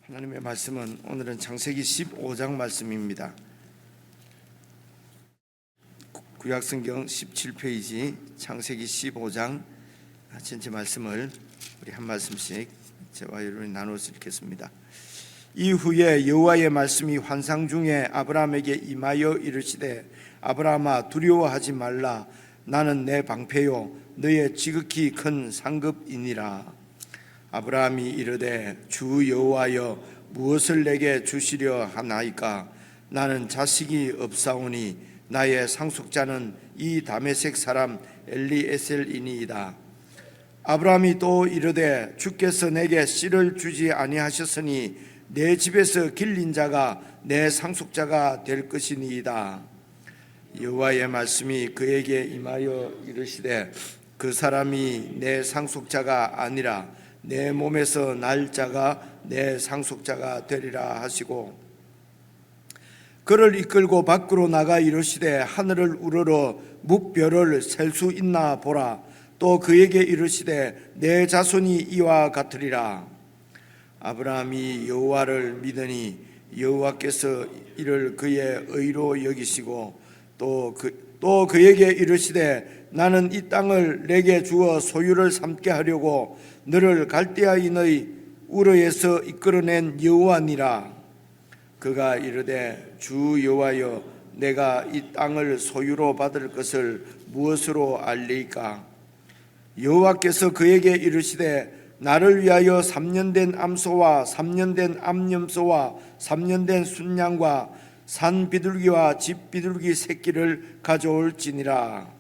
하나님의 말씀은 오늘은 창세기 15장 말씀입니다. 구약성경 17페이지 창세기 15장 전체 말씀을 우리 한 말씀씩 저와 여러분이 나누어서 읽겠습니다. 이후에 여호와의 말씀이 환상 중에 아브라함에게 임하여 이르시되 아브라함아 두려워하지 말라. 나는 내 방패요 너의 지극히 큰 상급이니라. 아브라함이 이르되 주 여호와여 무엇을 내게 주시려 하나이까? 나는 자식이 없사오니 나의 상속자는 이 다메섹 사람 엘리에셀이니이다. 아브라함이 또 이르되 주께서 내게 씨를 주지 아니하셨으니 내 집에서 길린 자가 내 상속자가 될 것이니이다. 여호와의 말씀이 그에게 임하여 이르시되 그 사람이 내 상속자가 아니라 내 몸에서 날 자가 내 상속자가 되리라 하시고 그를 이끌고 밖으로 나가 이르시되 하늘을 우러러 묵별을 셀 수 있나 보라. 또 그에게 이르시되 내 자손이 이와 같으리라. 아브라함이 여호와를 믿으니 여호와께서 이를 그의 의로 여기시고 또 그에게 이르시되 나는 이 땅을 내게 주어 소유를 삼게 하려고 너를 갈대아인의 우르에서 이끌어낸 여호와니라. 그가 이르되 주 여호와여 내가 이 땅을 소유로 받을 것을 무엇으로 알리이까? 여호와께서 그에게 이르시되 나를 위하여 3년 된 암소와 3년 된 암염소와 3년 된 순양과 산 비둘기와 집 비둘기 새끼를 가져올지니라.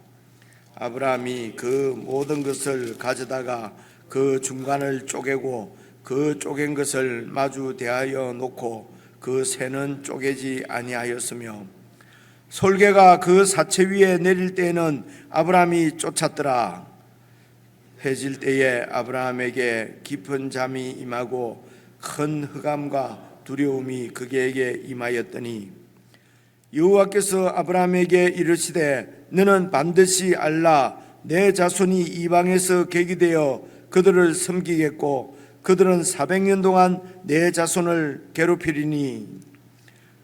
아브라함이 그 모든 것을 가져다가 그 중간을 쪼개고 그 쪼갠 것을 마주 대하여 놓고 그 새는 쪼개지 아니하였으며 솔개가 그 사체 위에 내릴 때에는 아브라함이 쫓았더라. 해질 때에 아브라함에게 깊은 잠이 임하고 큰 흑암과 두려움이 그에게 임하였더니 여호와께서 아브라함에게 이르시되 너는 반드시 알라. 내 자손이 이방에서 계기되어 그들을 섬기겠고 그들은 400년 동안 내 자손을 괴롭히리니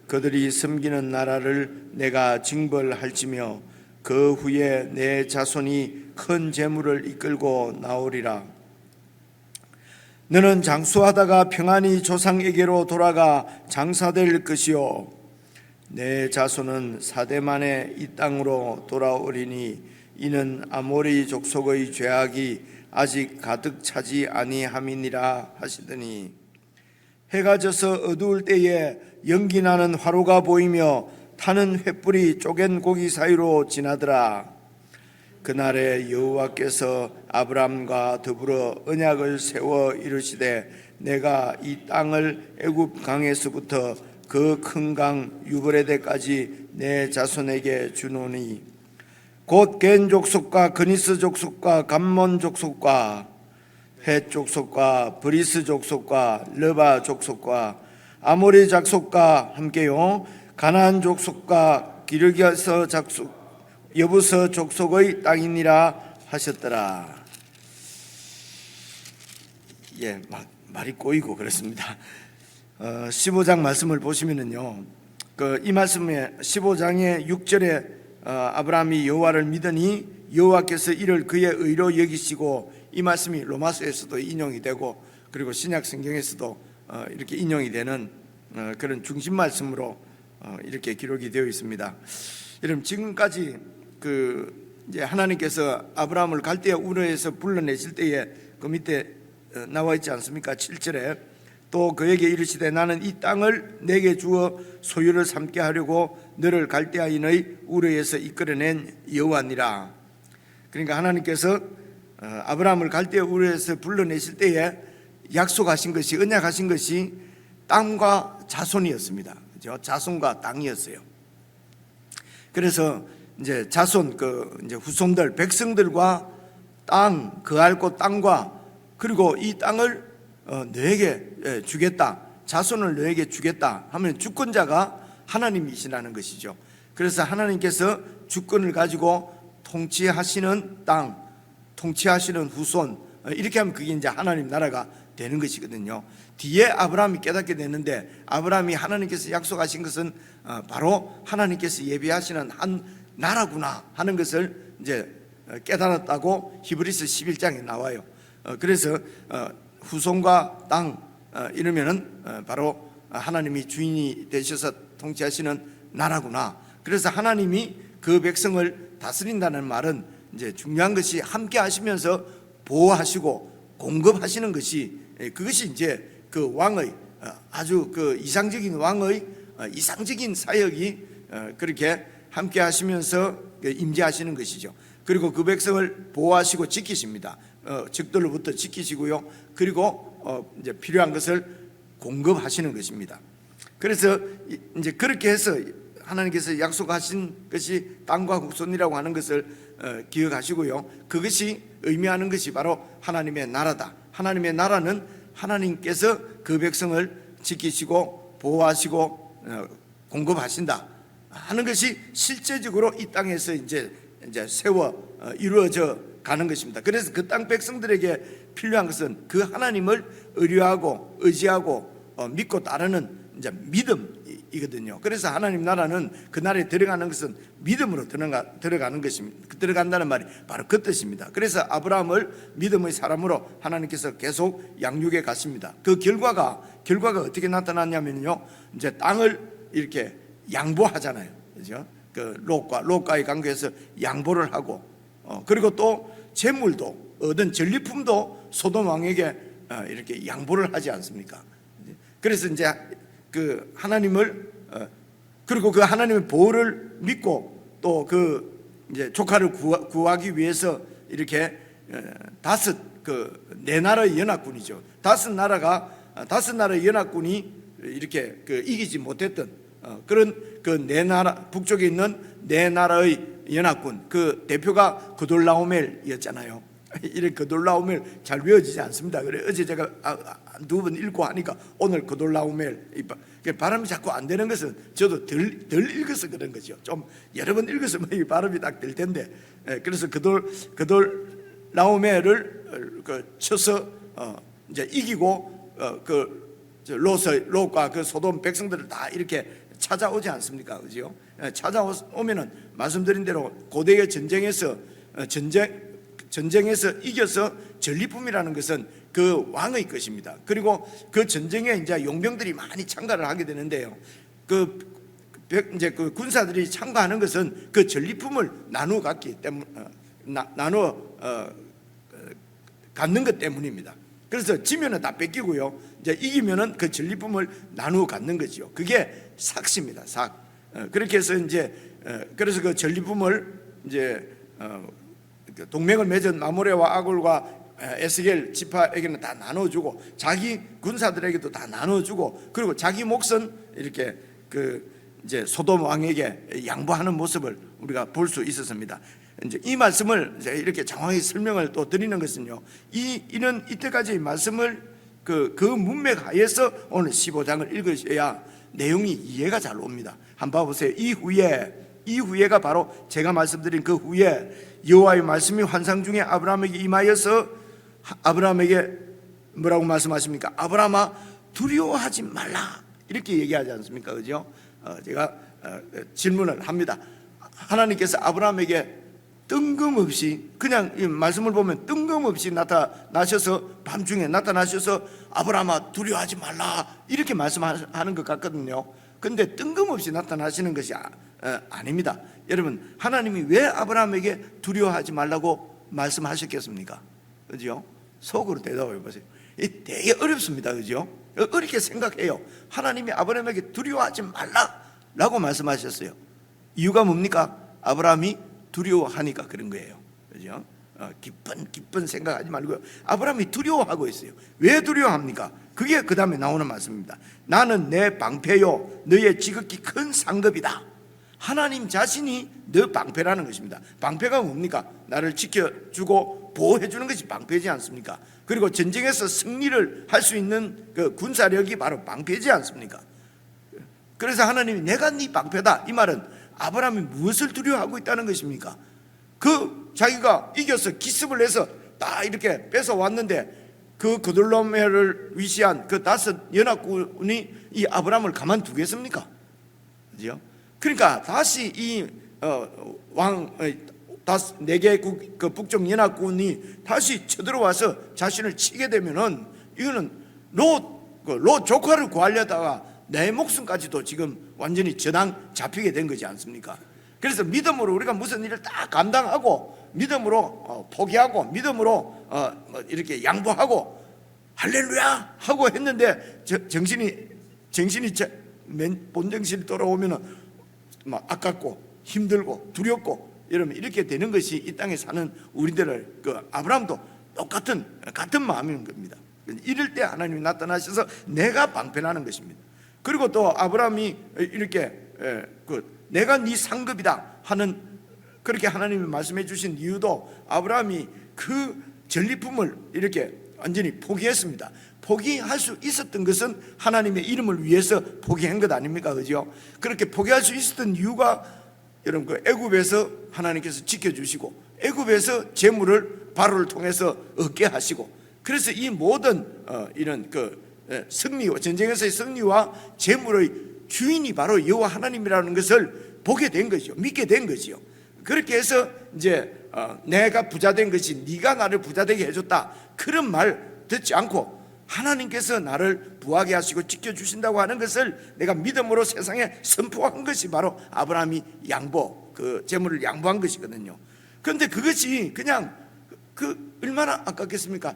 그들이 섬기는 나라를 내가 징벌할지며 그 후에 내 자손이 큰 재물을 이끌고 나오리라. 너는 장수하다가 평안히 조상에게로 돌아가 장사될 것이요 내 자손은 4대 만에 이 땅으로 돌아오리니 이는 아모리 족속의 죄악이 아직 가득 차지 아니함이니라 하시더니 해가 져서 어두울 때에 연기 나는 화로가 보이며 타는 횃불이 쪼갠 고기 사이로 지나더라. 그날에 여호와께서 아브람과 더불어 언약을 세워 이르시되 내가 이 땅을 애굽 강에서부터 그 큰 강 유브레데까지 내 자손에게 주노니 곧 겐 족속과 그니스 족속과 감몬 족속과 헷 족속과 브리스 족속과 르바 족속과 아모리 족속과 함께요 가나안 족속과 기르기서 족속 여부서 족속의 땅이니라 하셨더라. 말이 꼬이고 그렇습니다. 15장 말씀을 보시면은요, 이 말씀에 15장의 6절에 아브라함이 여호와를 믿으니 여호와께서 이를 그의 의로 여기시고 이 말씀이 로마서에서도 인용이 되고 그리고 신약 성경에서도 이렇게 인용이 되는 그런 중심 말씀으로 이렇게 기록이 되어 있습니다. 여러분 지금까지 이제 하나님께서 아브라함을 갈대아 우르에서 불러내실 때에 그 밑에 나와 있지 않습니까? 7절에 또 그에게 이르시되 나는 이 땅을 내게 주어 소유를 삼게 하려고 너를 갈대아인의 우르에서 이끌어낸 여호와니라. 그러니까 하나님께서 아브라함을 갈대아 우르에서 불러내실 때에 약속하신 것이 언약하신 것이 땅과 자손이었습니다. 그렇죠? 자손과 땅이었어요. 그래서 이제 자손 이제 후손들 백성들과 땅 거할 곳 땅과 그리고 이 땅을 너에게 주겠다, 자손을 너에게 주겠다 하면 주권자가 하나님이시라는 것이죠. 그래서 하나님께서 주권을 가지고 통치하시는 땅, 통치하시는 후손, 이렇게 하면 그게 이제 하나님 나라가 되는 것이거든요. 뒤에 아브라함이 깨닫게 되는데, 아브라함이 하나님께서 약속하신 것은 바로 하나님께서 예비하시는 한 나라구나 하는 것을 이제 깨달았다고 히브리서 11장에 나와요. 그래서 후손과 땅 이러면은 바로 하나님이 주인이 되셔서 통치하시는 나라구나. 그래서 하나님이 그 백성을 다스린다는 말은 이제 중요한 것이 함께 하시면서 보호하시고 공급하시는 것이, 그것이 이제 그 왕의 아주 그 이상적인 왕의 이상적인 사역이 그렇게 함께 하시면서 임재하시는 것이죠. 그리고 그 백성을 보호하시고 지키십니다. 적들로부터 지키시고요. 그리고 이제 필요한 것을 공급하시는 것입니다. 그래서 이제 그렇게 해서 하나님께서 약속하신 것이 땅과 후손이라고 하는 것을 기억하시고요. 그것이 의미하는 것이 바로 하나님의 나라다. 하나님의 나라는 하나님께서 그 백성을 지키시고 보호하시고 공급하신다 하는 것이 실제적으로 이 땅에서 이제 세워 이루어져 가는 것입니다. 그래서 그 땅 백성들에게 필요한 것은 그 하나님을 의뢰하고 의지하고 믿고 따르는 이제 믿음이거든요. 그래서 하나님 나라는 그 나라에 들어가는 것은 믿음으로 들어가는 것입니다. 들어간다는 말이 바로 그 뜻입니다. 그래서 아브라함을 믿음의 사람으로 하나님께서 계속 양육해 가십니다. 그 결과가 어떻게 나타났냐면요, 이제 땅을 이렇게 양보하잖아요, 그렇죠? 그 롯과의 관계에서 양보를 하고, 그리고 또 재물도 얻은 전리품도 소돔 왕에게 이렇게 양보를 하지 않습니까? 그래서 이제 그 하나님을 그리고 그 하나님의 보호를 믿고 또 그 이제 조카를 구하기 위해서 이렇게 다섯 네 나라의 연합군이죠. 다섯 나라의 연합군이 이렇게 이기지 못했던 그런 그 네 나라, 북쪽에 있는 네 나라의 연합군, 그 대표가 그돌라오멜이었잖아요. 이렇게 그돌라오멜 잘 외워지지 않습니다. 그래 어제 제가 두 번 읽고 하니까 오늘 그돌라오멜, 발음이 자꾸 안 되는 것은 저도 덜 읽어서 그런 거죠. 좀 여러 번 읽었으면 이 발음이 딱 될 텐데, 그래서 그돌라오멜을 쳐서 이제 이기고 롯과 그 소돔 백성들을 다 이렇게 찾아오지 않습니까? 그죠? 찾아오면은 말씀드린 대로 고대의 전쟁에서 이겨서 전리품이라는 것은 그 왕의 것입니다. 그리고 그 전쟁에 이제 용병들이 많이 참가를 하게 되는데요. 이제 그 군사들이 참가하는 것은 그 전리품을 나누어 갖기 때문에 갖는 것 때문입니다. 그래서 지면은 다 뺏기고요. 이제 이기면은 그 전리품을 나누어 갖는 거죠. 그게 삭시입니다. 삭. 그렇게 해서 이제 그래서 그 전리품을 이제 동맹을 맺은 마므레와 아굴과 에스겔 지파에게는 다 나눠주고 자기 군사들에게도 다 나눠주고 그리고 자기 몫은 이렇게 이제 소돔 왕에게 양보하는 모습을 우리가 볼 수 있었습니다. 이제 이 말씀을 이제 이렇게 장황히 설명을 또 드리는 것은요, 이는 이때까지의 말씀을 그 문맥 하에서 오늘 15장을 읽으셔야 내용이 이해가 잘 옵니다. 한번 봐보세요. 이후에가 바로 제가 말씀드린 그 후에 여호와의 말씀이 환상 중에 아브라함에게 임하여서 아브라함에게 뭐라고 말씀하십니까? 아브라함아 두려워하지 말라 이렇게 얘기하지 않습니까? 그죠? 제가 질문을 합니다. 하나님께서 아브라함에게 뜬금없이 그냥 이 말씀을 보면 뜬금없이 나타나셔서 밤중에 나타나셔서 아브라함아 두려워하지 말라 이렇게 말씀하는 것 같거든요. 근데 뜬금없이 나타나시는 것이 아닙니다. 여러분, 하나님이 왜 아브라함에게 두려워하지 말라고 말씀하셨겠습니까? 그죠? 속으로 대답해 보세요. 되게 어렵습니다. 그죠? 어렵게 생각해요. 하나님이 아브라함에게 두려워하지 말라라고 말씀하셨어요. 이유가 뭡니까? 아브라함이 두려워하니까 그런 거예요. 그죠? 기쁜 생각하지 말고요. 아브라함이 두려워하고 있어요. 왜 두려워합니까? 그게 그 다음에 나오는 말씀입니다. 나는 내 방패요 너의 지극히 큰 상급이다. 하나님 자신이 너 방패라는 것입니다. 방패가 뭡니까? 나를 지켜주고 보호해주는 것이 방패지 않습니까? 그리고 전쟁에서 승리를 할 수 있는 그 군사력이 바로 방패지 않습니까? 그래서 하나님이 내가 네 방패다 이 말은 아브라함이 무엇을 두려워하고 있다는 것입니까? 자기가 이겨서 기습을 해서 다 이렇게 뺏어왔는데 그 그돌라오메를 위시한 그 5 연합군이 이 아브라함을 가만두겠습니까? 그죠? 그러니까 다시 이 왕 4개 그 북쪽 연합군이 다시 쳐들어와서 자신을 치게 되면은 이거는 롯 조카를 구하려다가 내 목숨까지도 지금 완전히 저당 잡히게 된 거지 않습니까? 그래서 믿음으로 우리가 무슨 일을 다 감당하고 믿음으로 포기하고 믿음으로 이렇게 양보하고 할렐루야 하고 했는데 정신이 본정신이 돌아오면은 막 아깝고 힘들고 두렵고 이러면 이렇게 되는 것이 이 땅에 사는 우리들을 그 아브라함도 같은 마음인 겁니다. 이럴 때 하나님이 나타나셔서 내가 방편하는 것입니다. 그리고 또 아브라함이 이렇게 내가 네 상급이다 하는 그렇게 하나님이 말씀해 주신 이유도 아브라함이 그 전리품을 이렇게 완전히 포기했습니다. 포기할 수 있었던 것은 하나님의 이름을 위해서 포기한 것 아닙니까? 그죠? 그렇게 포기할 수 있었던 이유가 여러분 그 애굽에서 하나님께서 지켜주시고 애굽에서 재물을 바로를 통해서 얻게 하시고 그래서 이 모든 이런 승리와 전쟁에서의 승리와 재물의 주인이 바로 여호와 하나님이라는 것을 보게 된 거죠. 믿게 된 거죠. 그렇게 해서 이제 내가 부자된 것이 네가 나를 부자되게 해줬다 그런 말 듣지 않고 하나님께서 나를 부하게 하시고 지켜주신다고 하는 것을 내가 믿음으로 세상에 선포한 것이 바로 아브라함이 그 재물을 양보한 것이거든요. 그런데 그것이 그냥 얼마나 아깝겠습니까?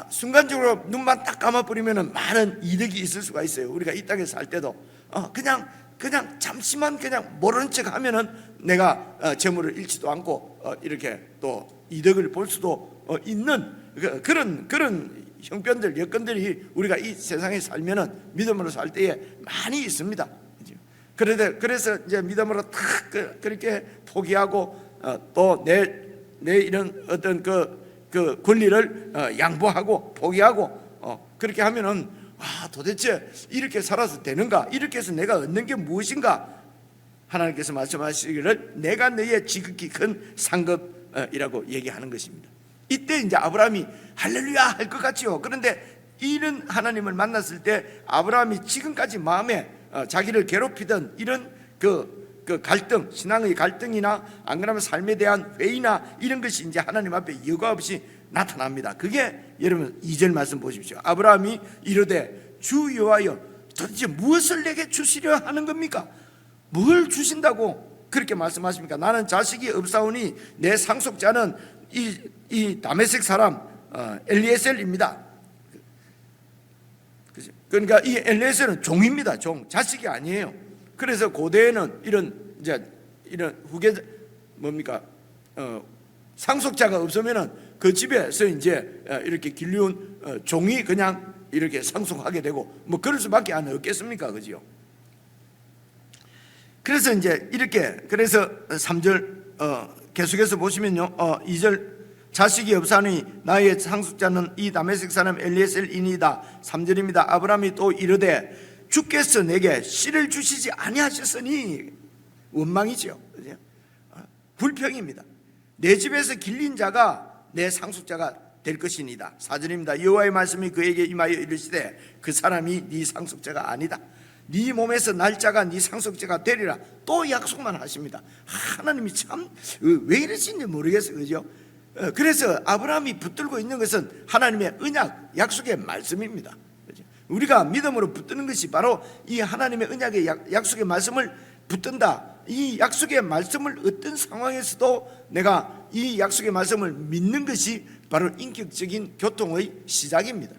순간적으로 눈만 딱 감아버리면 많은 이득이 있을 수가 있어요. 우리가 이 땅에 살 때도 그냥 잠시만 그냥 모르는 척 하면은 내가 재물을 잃지도 않고 이렇게 또 이득을 볼 수도 있는 그런 형편들 여건들이 우리가 이 세상에 살면은 믿음으로 살 때에 많이 있습니다. 그래서 이제 믿음으로 탁 그렇게 포기하고 또 내 이런 어떤 그 권리를 양보하고 포기하고 그렇게 하면은 도대체 이렇게 살아서 되는가? 이렇게 해서 내가 얻는 게 무엇인가? 하나님께서 말씀하시기를 내가 너의 지극히 큰 상급이라고 얘기하는 것입니다. 이때 이제 아브라함이 할렐루야 할 것 같지요. 그런데 이런 하나님을 만났을 때 아브라함이 지금까지 마음에 자기를 괴롭히던 이런 그 갈등, 신앙의 갈등이나 안 그러면 삶에 대한 회의나 이런 것이 이제 하나님 앞에 여과 없이 나타납니다. 그게 여러분 2절 말씀 보십시오. 아브라함이 이르되 주 여호와여 도대체 무엇을 내게 주시려 하는 겁니까? 뭘 주신다고 그렇게 말씀하십니까? 나는 자식이 없사오니 내 상속자는 이 다메섹 사람 엘리에셀입니다. 그러니까 이 엘리에셀은 종입니다. 종, 자식이 아니에요. 그래서 고대에는 이런 후계 뭡니까? 상속자가 없으면은 그 집에서 이제 이렇게 길리온 종이 그냥 이렇게 상속하게 되고 뭐 그럴 수밖에 안 없겠습니까? 그지요? 그래서 이제 이렇게 그래서 3절 계속해서 보시면요. 2절 자식이 없사니 나의 상속자는 이 다메섹 사람 엘리에셀이니이다. 3절입니다. 아브라함이 또 이르되 주께서 내게 씨를 주시지 아니하셨으니 원망이죠. 불평입니다. 내 집에서 길린 자가 내 상속자가 될 것이니이다. 4절입니다. 여호와의 말씀이 그에게 임하여 이르시되 그 사람이 네 상속자가 아니다. 네 몸에서 날 자가 네 상속자가 되리라. 또 약속만 하십니다. 하나님이 참 왜 이러신지 모르겠어요. 그죠? 그래서 아브라함이 붙들고 있는 것은 하나님의 언약, 약속의 말씀입니다. 우리가 믿음으로 붙드는 것이 바로 이 하나님의 언약의 약속의 말씀을 붙든다. 이 약속의 말씀을 어떤 상황에서도 내가 이 약속의 말씀을 믿는 것이 바로 인격적인 교통의 시작입니다.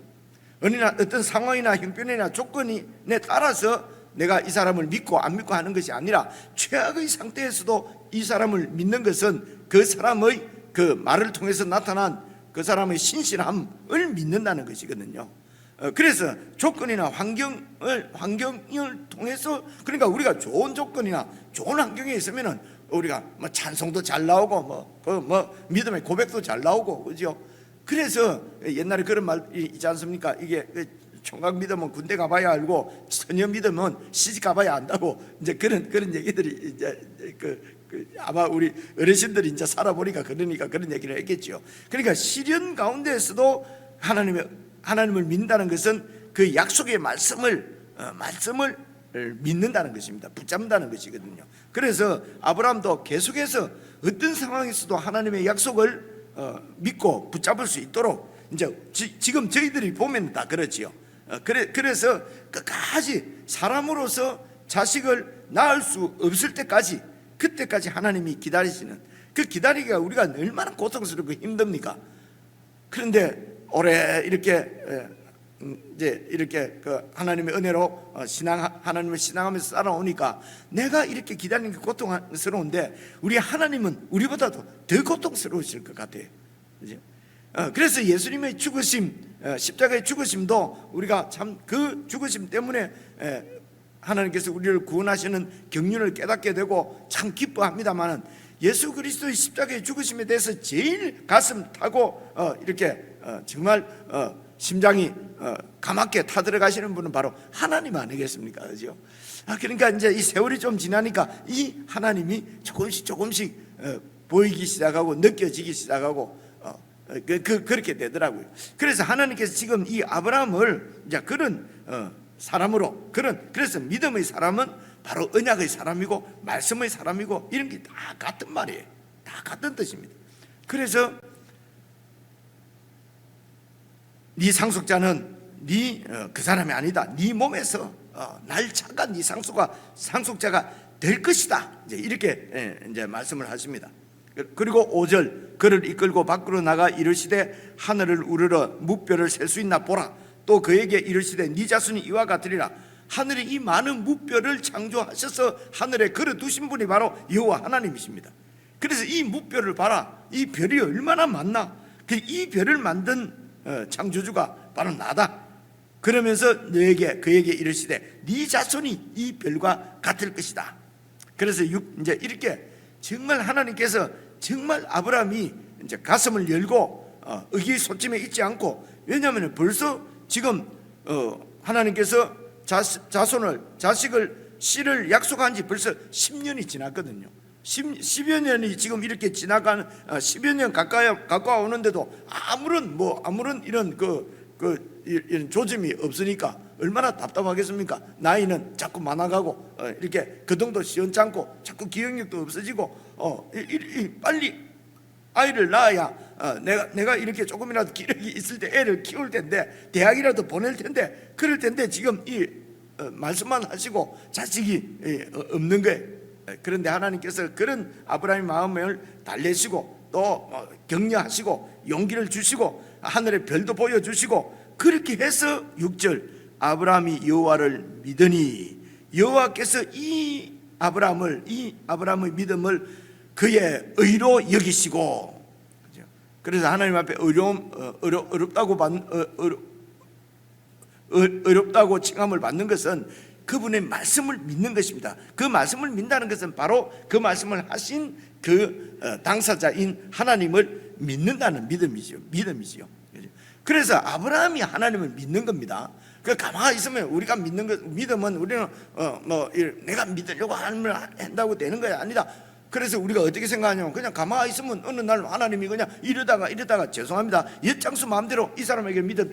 어떤 상황이나 형편이나 조건에 따라서 내가 이 사람을 믿고 안 믿고 하는 것이 아니라 최악의 상태에서도 이 사람을 믿는 것은 그 사람의 그 말을 통해서 나타난 그 사람의 신실함을 믿는다는 것이거든요. 그래서 조건이나 환경을 통해서 그러니까 우리가 좋은 조건이나 좋은 환경에 있으면은 우리가 뭐 찬송도 잘 나오고 믿음의 고백도 잘 나오고 그죠? 그래서 옛날에 그런 말 있지 않습니까? 이게 총각 믿으면 군대 가봐야 알고 처녀 믿으면 시집 가봐야 안다고 이제 그런 얘기들이 이제 아마 우리 어르신들이 이제 살아보니까 그러니까 그런 얘기를 했겠죠. 그러니까 시련 가운데에서도 하나님을 믿는다는 것은 그 약속의 말씀을 믿는다는 것입니다. 붙잡는다는 것이거든요. 그래서 아브라함도 계속해서 어떤 상황에서도 하나님의 약속을 믿고 붙잡을 수 있도록 이제 지금 저희들이 보면 다 그렇지요. 그래서 끝까지 사람으로서 자식을 낳을 수 없을 때까지, 그때까지 하나님이 기다리시는 그 기다리기가 우리가 얼마나 고통스럽고 힘듭니까? 그런데 오래 이렇게 이제 이렇게 그 하나님의 은혜로 하나님을 신앙하면서 살아오니까 내가 이렇게 기다리는 게 고통스러운데 우리 하나님은 우리보다도 더 고통스러우실 것 같아요. 그래서 예수님의 죽으심, 십자가의 죽으심도 우리가 참 그 죽으심 때문에 하나님께서 우리를 구원하시는 경륜을 깨닫게 되고 참 기뻐합니다만은, 예수 그리스도의 십자가의 죽으심에 대해서 제일 가슴 타고 이렇게 정말 심장이 가맣게 타들어가시는 분은 바로 하나님 아니겠습니까? 그죠? 그러니까 이제 이 세월이 좀 지나니까 이 하나님이 조금씩 보이기 시작하고 느껴지기 시작하고 그렇게 되더라고요. 그래서 하나님께서 지금 이 아브라함을 이제 그런 사람으로, 그래서 믿음의 사람은 바로 언약의 사람이고 말씀의 사람이고 이런 게 다 같은 말이에요. 다 같은 뜻입니다. 그래서 네 상속자는 그 사람이 아니다. 네 몸에서 날차가 네 상속자가 될 것이다. 이제 이렇게 이제 말씀을 하십니다. 그리고 5절, 그를 이끌고 밖으로 나가 이르시되 하늘을 우러러 무뼈를 셀 수 있나 보라. 또 그에게 이르시되 네 자손이 이와 같으리라. 하늘에 이 많은 무뼈를 창조하셔서 하늘에 걸어 두신 분이 바로 여호와 하나님이십니다. 그래서 이 무뼈를 봐라. 이 별이 얼마나 많나. 이 별을 만든 창조주가 바로 나다. 그러면서 그에게 이르시되 네 자손이 이 별과 같을 것이다. 그래서 이제 이렇게 정말 하나님께서 정말 아브라함이 이제 가슴을 열고 의기소침해 있지 않고, 왜냐하면 벌써 지금 하나님께서 자식을 씨를 약속한 지 벌써 10년이 지났거든요. 10여 년이 지금 이렇게 지나가는 10여 년 가까워 오는데도 아무런 이런 이런 조짐이 없으니까 얼마나 답답하겠습니까? 나이는 자꾸 많아가고 이렇게 거동도 시원찮고 자꾸 기억력도 없어지고 빨리 아이를 낳아야 내가 이렇게 조금이라도 기력이 있을 때 애를 키울 텐데, 대학이라도 보낼 텐데, 그럴 텐데 지금 이 말씀만 하시고 자식이 없는 거예요. 그런데 하나님께서 그런 아브라함의 마음을 달래시고 또 격려하시고 용기를 주시고 하늘의 별도 보여주시고, 그렇게 해서 6절, 아브라함이 여호와를 믿으니 여호와께서 이 아브라함의 믿음을 그의 의로 여기시고, 그래서 하나님 앞에 어렵다고 칭함을 받는 것은 그분의 말씀을 믿는 것입니다. 그 말씀을 믿는다는 것은 바로 그 말씀을 하신 그 당사자인 하나님을 믿는다는 믿음이죠. 그래서 아브라함이 하나님을 믿는 겁니다. 그 가만히 있으면 우리가 믿는 것, 믿음은 우리는 내가 믿으려고 하나님을 한다고 되는 거야 아니다. 그래서 우리가 어떻게 생각하냐면 그냥 가만히 있으면 어느 날 하나님이 그냥 이러다가 죄송합니다, 엿장수 마음대로 이 사람에게 믿음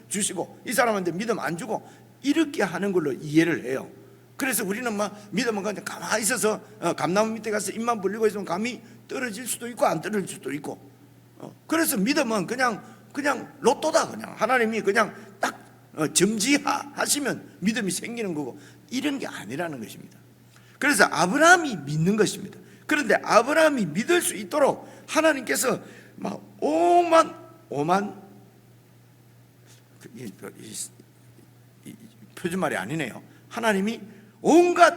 주시고 이 사람한테 믿음 안 주고 이렇게 하는 걸로 이해를 해요. 그래서 우리는 믿음은 그냥 가만히 있어서 감나무 밑에 가서 입만 벌리고 있으면 감이 떨어질 수도 있고 안 떨어질 수도 있고, 그래서 믿음은 그냥 로또다. 그냥 하나님이 그냥 딱 점지하시면 믿음이 생기는 거고 이런 게 아니라는 것입니다. 그래서 아브라함이 믿는 것입니다. 그런데 아브라함이 믿을 수 있도록 하나님께서 오만 표준말이 아니네요. 하나님이 온갖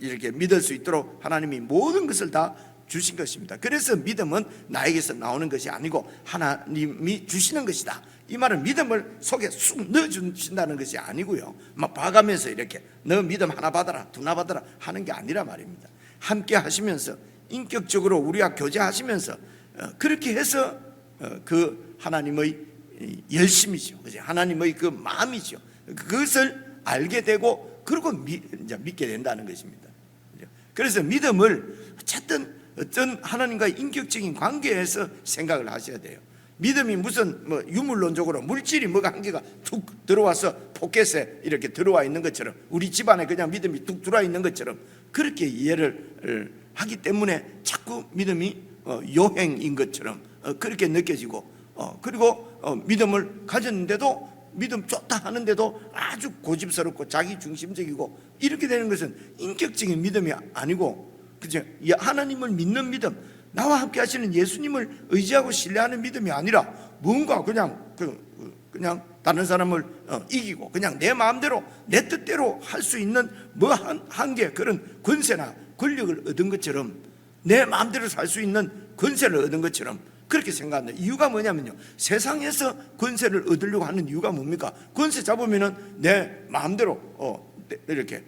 이렇게 믿을 수 있도록 하나님이 모든 것을 다 주신 것입니다. 그래서 믿음은 나에게서 나오는 것이 아니고 하나님이 주시는 것이다. 이 말은 믿음을 속에 쑥 넣어주신다는 것이 아니고요, 봐가면서 이렇게 너 믿음 하나 받아라 두나 받아라 하는 게 아니라 말입니다. 함께 하시면서 인격적으로 우리와 교제하시면서 그렇게 해서 그 하나님의 열심이죠, 하나님의 그 마음이죠. 그것을 알게 되고 그리고 이제 믿게 된다는 것입니다. 그래서 믿음을 어쨌든 어떤 하나님과의 인격적인 관계에서 생각을 하셔야 돼요. 믿음이 무슨 뭐 유물론적으로 물질이 뭐가 한 개가 툭 들어와서 포켓에 이렇게 들어와 있는 것처럼, 우리 집안에 그냥 믿음이 툭 들어와 있는 것처럼 그렇게 이해를 하기 때문에 자꾸 믿음이 요행인 것처럼 그렇게 느껴지고, 그리고 믿음을 가졌는데도 믿음 좋다 하는데도 아주 고집스럽고 자기 중심적이고 이렇게 되는 것은 인격적인 믿음이 아니고, 그죠? 하나님을 믿는 믿음, 나와 함께 하시는 예수님을 의지하고 신뢰하는 믿음이 아니라 뭔가 그냥 다른 사람을 이기고 그냥 내 마음대로 내 뜻대로 할 수 있는 뭐 한 개 그런 권세나 권력을 얻은 것처럼, 내 마음대로 살 수 있는 권세를 얻은 것처럼 그렇게 생각한다. 이유가 뭐냐면요, 세상에서 권세를 얻으려고 하는 이유가 뭡니까? 권세 잡으면은 내 마음대로 이렇게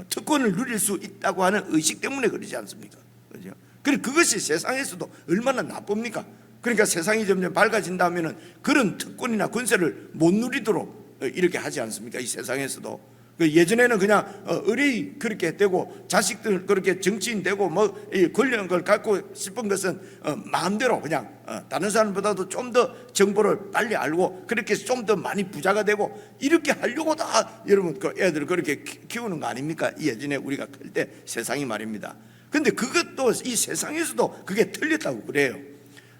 특권을 누릴 수 있다고 하는 의식 때문에 그러지 않습니까? 그죠? 그리고 그것이 세상에서도 얼마나 나쁩니까? 그러니까 세상이 점점 밝아진다면은 그런 특권이나 권세를 못 누리도록 이렇게 하지 않습니까? 이 세상에서도. 예전에는 그냥 의뢰이 그렇게 되고 자식들 그렇게 정치인 되고 뭐 권력을 걸 갖고 싶은 것은 마음대로 그냥 다른 사람보다도 좀 더 정보를 빨리 알고 그렇게 좀 더 많이 부자가 되고 이렇게 하려고 다 여러분 그 애들 그렇게 키우는 거 아닙니까? 예전에 우리가 클 때 세상이 말입니다. 근데 그것도 이 세상에서도 그게 틀렸다고 그래요.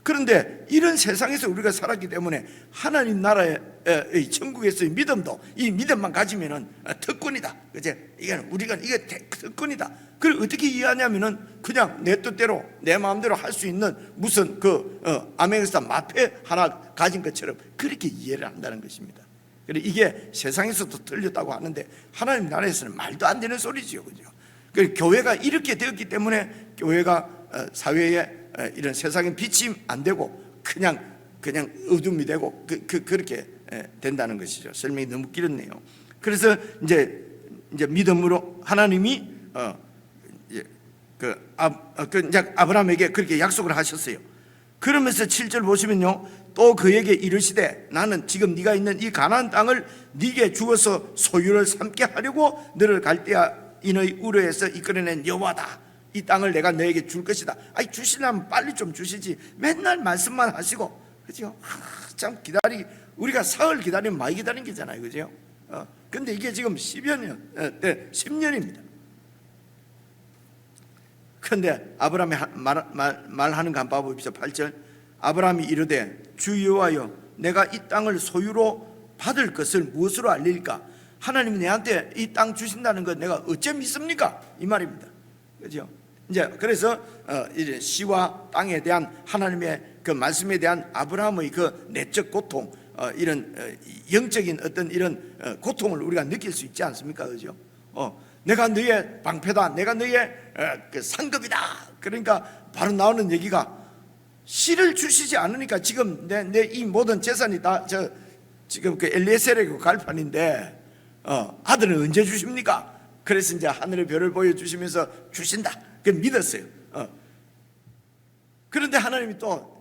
그런데 이런 세상에서 우리가 살았기 때문에 하나님 나라의 천국에서의 믿음도 이 믿음만 가지면은 특권이다. 그제? 이게 특권이다. 그걸 어떻게 이해하냐면은 그냥 내 뜻대로 내 마음대로 할 수 있는 무슨 아메리카 마패 하나 가진 것처럼 그렇게 이해를 한다는 것입니다. 그래 이게 세상에서도 틀렸다고 하는데 하나님 나라에서는 말도 안 되는 소리지요, 그죠? 그 교회가 이렇게 되었기 때문에 교회가 사회에 이런 세상의 빛이 안 되고 그냥 어둠이 되고 그렇게 된다는 것이죠. 설명이 너무 길었네요. 그래서 이제 믿음으로 하나님이 이제 아브라함에게 그렇게 약속을 하셨어요. 그러면서 7절 보시면요, 또 그에게 이르시되 나는 지금 네가 있는 이 가나안 땅을 네게 주어서 소유를 삼게 하려고 너를 갈대아 인의 우르에서 이끌어낸 여호와다. 이 땅을 내가 너에게 줄 것이다. 아니 주시려면 빨리 좀 주시지. 맨날 말씀만 하시고, 그죠? 참 우리가 사흘 기다리면 많이 기다린 게잖아요, 그죠? 근데 이게 지금 10년입니다. 그런데 아브라함이 말하는 거 한번 봐봅시다. 8절. 아브라함이 이르되 주 여호와여, 내가 이 땅을 소유로 받을 것을 무엇으로 알리리까? 하나님이 내한테 이 땅 주신다는 것 내가 어째 믿습니까? 이 말입니다. 그죠? 이제 그래서 이제 시와 땅에 대한 하나님의 그 말씀에 대한 아브라함의 그 내적 고통, 이런 영적인 어떤 이런 고통을 우리가 느낄 수 있지 않습니까? 그죠? 내가 너의 방패다, 내가 너의 그 상급이다. 그러니까 바로 나오는 얘기가 씨를 주시지 않으니까 지금 내 이 모든 재산이 다 지금 그 엘리에셀에게 갈 판인데 아들은 언제 주십니까? 그래서 이제 하늘의 별을 보여주시면서 주신다. 그 믿었어요. 그런데 하나님이 또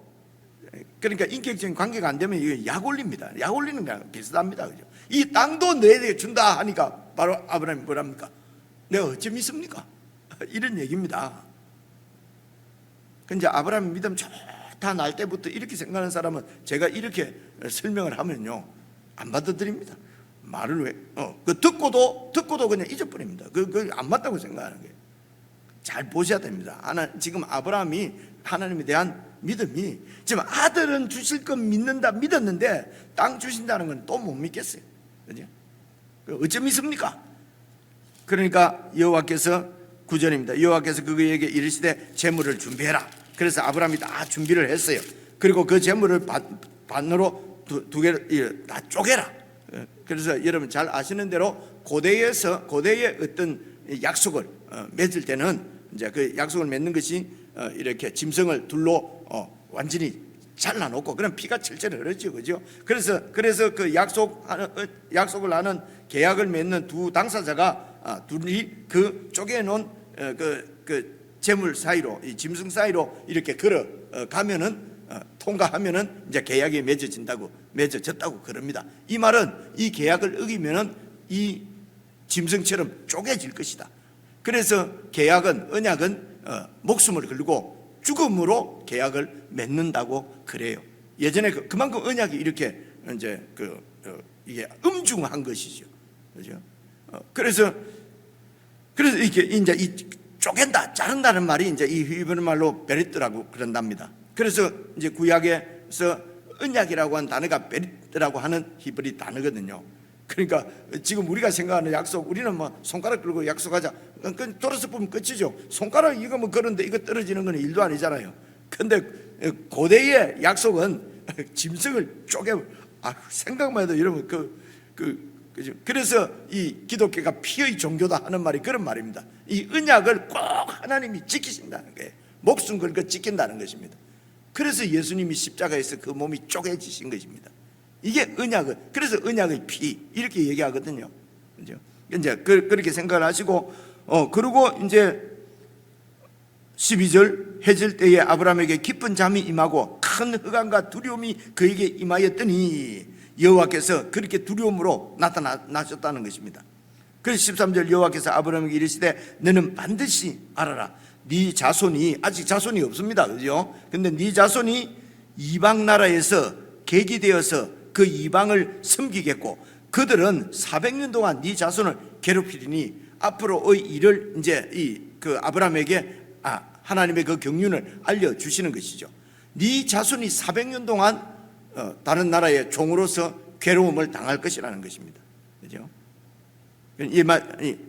그러니까 인격적인 관계가 안 되면 이게 약 올립니다. 약 올리는 거랑 비슷합니다. 그죠? 이 땅도 너에게 준다 하니까 바로 아브라함이 뭐랍니까? 내가 어찌 믿습니까? 이런 얘기입니다. 근데 아브라함 믿음 좋다 날 때부터 이렇게 생각하는 사람은 제가 이렇게 설명을 하면요 안 받아들입니다. 말을 왜? 듣고도 그냥 잊어버립니다. 그 안 맞다고 생각하는 거예요. 잘 보셔야 됩니다. 지금 아브라함이 하나님에 대한 믿음이 지금 아들은 주실 건 믿었는데 땅 주신다는 건 또 못 믿겠어요. 그죠? 어째 믿습니까? 그러니까 여호와께서 9절입니다. 여호와께서 그에게 이르시되 재물을 준비해라. 그래서 아브라함이 다 준비를 했어요. 그리고 그 재물을 반으로 두 개를 다 쪼개라. 그래서 여러분 잘 아시는 대로 고대의 어떤 약속을 맺을 때는 이제 그 약속을 맺는 것이 이렇게 짐승을 둘로 완전히 잘라놓고 그럼 피가 철철 흐르죠, 그죠? 그래서 그 약속을 하는 계약을 맺는 두 당사자가 둘이 그 쪼개놓은 그 재물 사이로 이 짐승 사이로 이렇게 걸어 가면은 통과하면은 이제 계약이 맺어졌다고 그럽니다. 이 말은 이 계약을 어기면은 이 짐승처럼 쪼개질 것이다. 그래서 언약은 목숨을 걸고 죽음으로 계약을 맺는다고 그래요. 예전에 그만큼 언약이 이렇게 이제 이게 엄중한 것이죠. 그죠? 그래서 이렇게 이제 이 쪼갠다, 자른다는 말이 이제 이 히브리 말로 베리트라고 그런답니다. 그래서 이제 구약에서 언약이라고 하는 단어가 베리트라고 하는 히브리 단어거든요. 그러니까 지금 우리가 생각하는 약속, 우리는 뭐 손가락 들고 약속하자, 돌아서 보면 끝이죠. 손가락 이거 뭐 그런데 이거 떨어지는 건 일도 아니잖아요. 근데 고대의 약속은 짐승을 쪼개, 생각만 해도 여러분 그죠? 그래서 이 기독교가 피의 종교다 하는 말이 그런 말입니다. 이 언약을 꼭 하나님이 지키신다는 거예요. 목숨 걸고 지킨다는 것입니다. 그래서 예수님이 십자가에서 그 몸이 쪼개지신 것입니다. 이게 언약을, 그래서 언약의 피 이렇게 얘기하거든요. 그죠? 이제 그렇게 생각을 하시고, 그리고 이제 12절, 해질 때에 아브라함에게 깊은 잠이 임하고 큰 흑암과 두려움이 그에게 임하였더니 여호와께서 그렇게 두려움으로 나타나셨다는 것입니다. 그래서 13절, 여호와께서 아브라함에게 이르시되 너는 반드시 알아라, 네 자손이, 아직 자손이 없습니다, 그죠? 근데 네 자손이 이방 나라에서 계기되어서 그 이방을 섬기겠고 그들은 400년 동안 네 자손을 괴롭히리니 앞으로의 일을 이제 그 아브라함에게 하나님의 그 경륜을 알려주시는 것이죠. 네 자손이 400년 동안 다른 나라의 종으로서 괴로움을 당할 것이라는 것입니다. 그죠?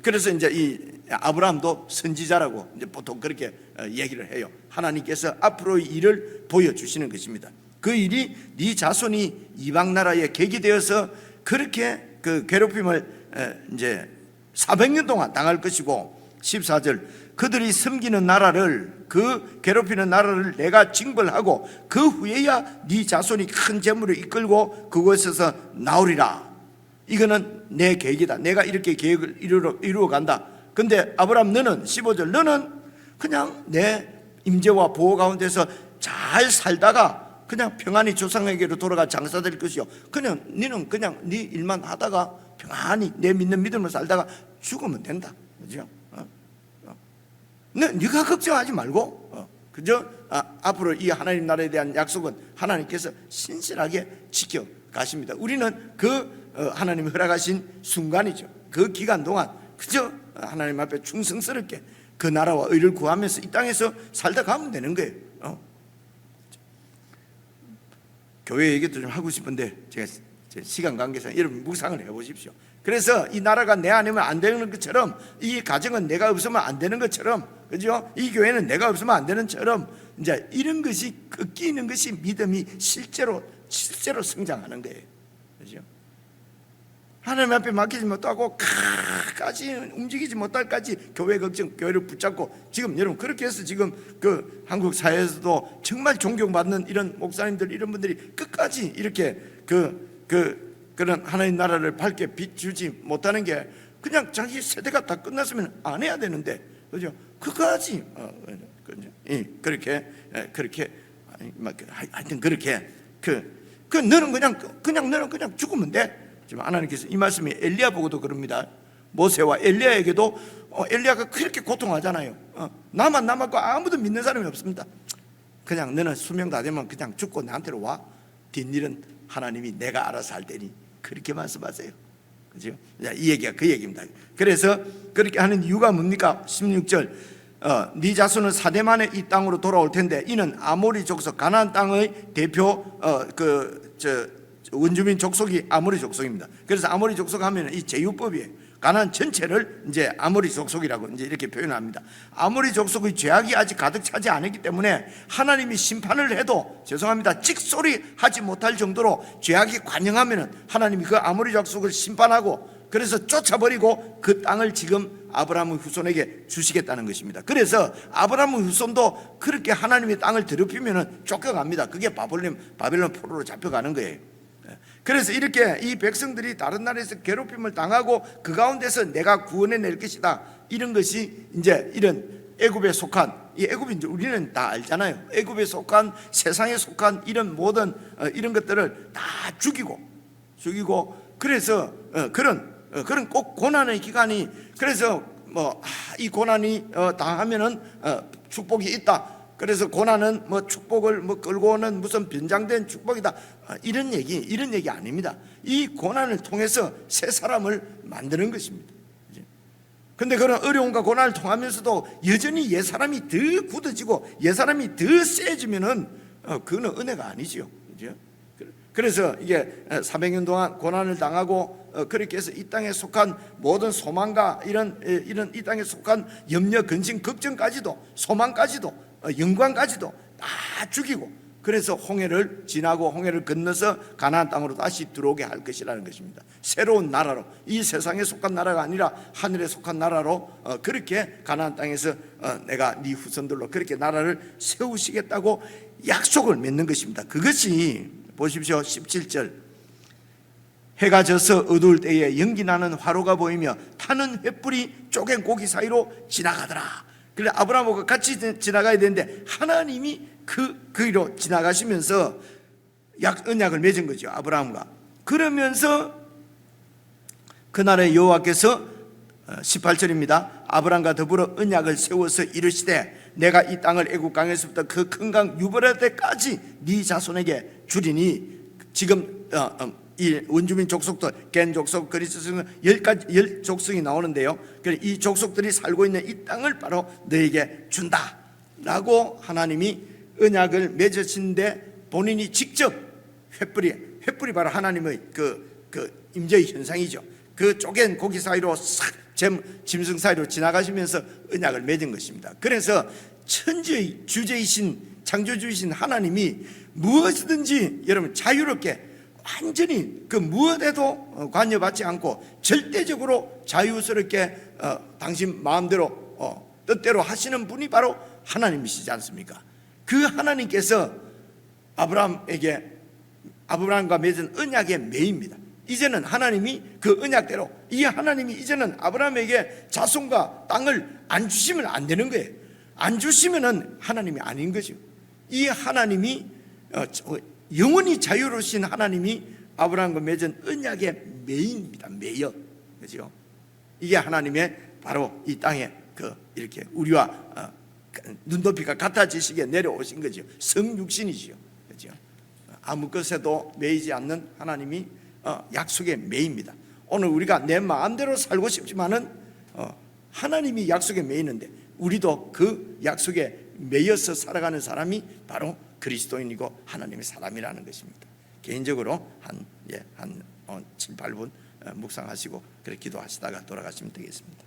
그래서 이제 이 아브라함도 선지자라고 이제 보통 그렇게 얘기를 해요. 하나님께서 앞으로의 일을 보여주시는 것입니다. 그 일이 네 자손이 이방 나라에 계기되어서 그렇게 그 괴롭힘을 이제 400년 동안 당할 것이고, 14절, 그들이 섬기는 나라를, 그 괴롭히는 나라를 내가 징벌하고 그 후에야 네 자손이 큰 재물을 이끌고 그곳에서 나오리라. 이거는 내 계획이다. 내가 이렇게 계획을 이루어 간다. 근데 아브라함 너는, 15절, 너는 그냥 내 임재와 보호 가운데서 잘 살다가 그냥 평안히 조상에게로 돌아가 장사될 것이요, 그냥 너는 그냥 네 일만 하다가 평안히 내 믿는 믿음을 살다가 죽으면 된다. 그죠? 네가 걱정하지 말고 그죠? 앞으로 이 하나님 나라에 대한 약속은 하나님께서 신실하게 지켜 가십니다. 우리는 그 하나님이 허락하신 순간이죠. 그 기간 동안 그죠? 하나님 앞에 충성스럽게 그 나라와 의를 구하면서 이 땅에서 살다 가면 되는 거예요. 교회 얘기도 좀 하고 싶은데 제가 시간 관계상 여러분 묵상을 해보십시오. 그래서 이 나라가 내 아니면 안 되는 것처럼, 이 가정은 내가 없으면 안 되는 것처럼, 그죠? 이 교회는 내가 없으면 안 되는 것처럼, 이제 이런 것이 꺾이는 것이 믿음이 실제로 성장하는 거예요. 그죠? 하나님 앞에 맡기지 못하고 까지 움직이지 못할까지 교회 걱정, 교회를 붙잡고, 지금 여러분 그렇게 해서 지금 그 한국 사회에서도 정말 존경받는 이런 목사님들, 이런 분들이 끝까지 이렇게 그런 하나님 나라를 밝게 비추지 못하는 게, 그냥 자기 세대가 다 끝났으면 안 해야 되는데, 그죠? 그까지 그렇게 하여튼 그렇게 너는 그냥 죽으면 돼. 지금 하나님께서 이 말씀이 엘리야 보고도 그럽니다. 모세와 엘리야에게도 엘리야가 그렇게 고통하잖아요. 나만 남았고 아무도 믿는 사람이 없습니다. 그냥 너는 수명 다 되면 그냥 죽고 나한테로 와. 뒷일은 하나님이 내가 알아서 할 테니, 그렇게 말씀하세요. 그죠? 이 얘기가 그 얘기입니다. 그래서 그렇게 하는 이유가 뭡니까? 16절, 네 자손은 4대 만에 이 땅으로 돌아올 텐데 이는 아모리 족속, 가나안 땅의 대표 원주민 족속이 아모리 족속입니다. 그래서 아모리 족속 하면 이 제휴법이에요. 가나안 전체를 이제 아모리 족속이라고 이제 이렇게 표현합니다. 아모리 족속의 죄악이 아직 가득 차지 않았기 때문에 하나님이 심판을 해도 찍소리 하지 못할 정도로 죄악이 관영하면은 하나님이 그 아모리 족속을 심판하고, 그래서 쫓아버리고 그 땅을 지금 아브라함의 후손에게 주시겠다는 것입니다. 그래서 아브라함의 후손도 그렇게 하나님의 땅을 더럽히면은 쫓겨갑니다. 그게 바벨론 포로로 잡혀가는 거예요. 그래서 이렇게 이 백성들이 다른 나라에서 괴롭힘을 당하고 그 가운데서 내가 구원해낼 것이다, 이런 것이 이제 이런 애굽에 속한, 이 애굽이 이제 우리는 다 알잖아요. 애굽에 속한, 세상에 속한 이런 모든 이런 것들을 다 죽이고 그래서 그런 꼭 고난의 기간이, 그래서 이 고난이 당하면은 축복이 있다. 그래서 고난은 뭐 축복을 뭐 끌고 오는 무슨 변장된 축복이다, 이런 얘기 아닙니다. 이 고난을 통해서 새 사람을 만드는 것입니다. 근데 그런 어려움과 고난을 통하면서도 여전히 옛 사람이 더 굳어지고 옛 사람이 더 세지면은 그거는 은혜가 아니지요. 그래서 이게 400년 동안 고난을 당하고 그렇게 해서 이 땅에 속한 모든 소망과 이런 이 땅에 속한 염려, 근심, 걱정까지도, 소망까지도, 영광까지도 다 죽이고, 그래서 홍해를 지나고 홍해를 건너서 가나안 땅으로 다시 들어오게 할 것이라는 것입니다. 새로운 나라로, 이 세상에 속한 나라가 아니라 하늘에 속한 나라로 그렇게 가나안 땅에서 내가 네 후손들로 그렇게 나라를 세우시겠다고 약속을 맺는 것입니다. 그것이 보십시오. 17절, 해가 져서 어두울 때에 연기 나는 화로가 보이며 타는 횃불이 쪼갠 고기 사이로 지나가더라. 그래 아브라함과 같이 지나가야 되는데 하나님이 그 위로 지나가시면서 언약을 맺은 거죠. 아브라함과. 그러면서 그날에 여호와께서 18절입니다. 아브라함과 더불어 언약을 세워서 이르시되 내가 이 땅을 애굽 강에서부터 그 큰 강 유브라데까지 네 자손에게 주리니, 지금 이 원주민 족속들, 겐 족속, 그리스 족속, 10 족속이 나오는데요. 이 족속들이 살고 있는 이 땅을 바로 너에게 준다라고 하나님이 언약을 맺으신데, 본인이 직접 횃불이 바로 하나님의 그 임재의 현상이죠. 그 쪼갠 고기 사이로 싹 짐승 사이로 지나가시면서 언약을 맺은 것입니다. 그래서 천지의 주제이신, 창조주이신 하나님이 무엇이든지 여러분 자유롭게 완전히 그 무엇에도 관여받지 않고 절대적으로 자유스럽게 당신 마음대로 뜻대로 하시는 분이 바로 하나님이시지 않습니까? 그 하나님께서 아브라함과 맺은 언약의 매입니다. 이제는 하나님이 그 언약대로, 이 하나님이 이제는 아브라함에게 자손과 땅을 안 주시면 안 되는 거예요. 안 주시면은 하나님이 아닌 거죠. 이 하나님이 영원히 자유로우신 하나님이 아브라함과 맺은 언약의 매입니다. 매여, 그죠? 이게 하나님의 바로 이 땅에 이렇게 우리와 눈높이가 같아지시게 내려오신 거죠. 성육신이죠, 그죠? 아무 것에도 매이지 않는 하나님이 약속의 매입니다. 오늘 우리가 내 마음대로 살고 싶지만은 하나님이 약속에 매이는데 우리도 그 약속에 매여서 살아가는 사람이 바로 그리스도인이고 하나님의 사람이라는 것입니다. 개인적으로 한 7, 8분 묵상하시고 그렇게 기도하시다가 돌아가시면 되겠습니다.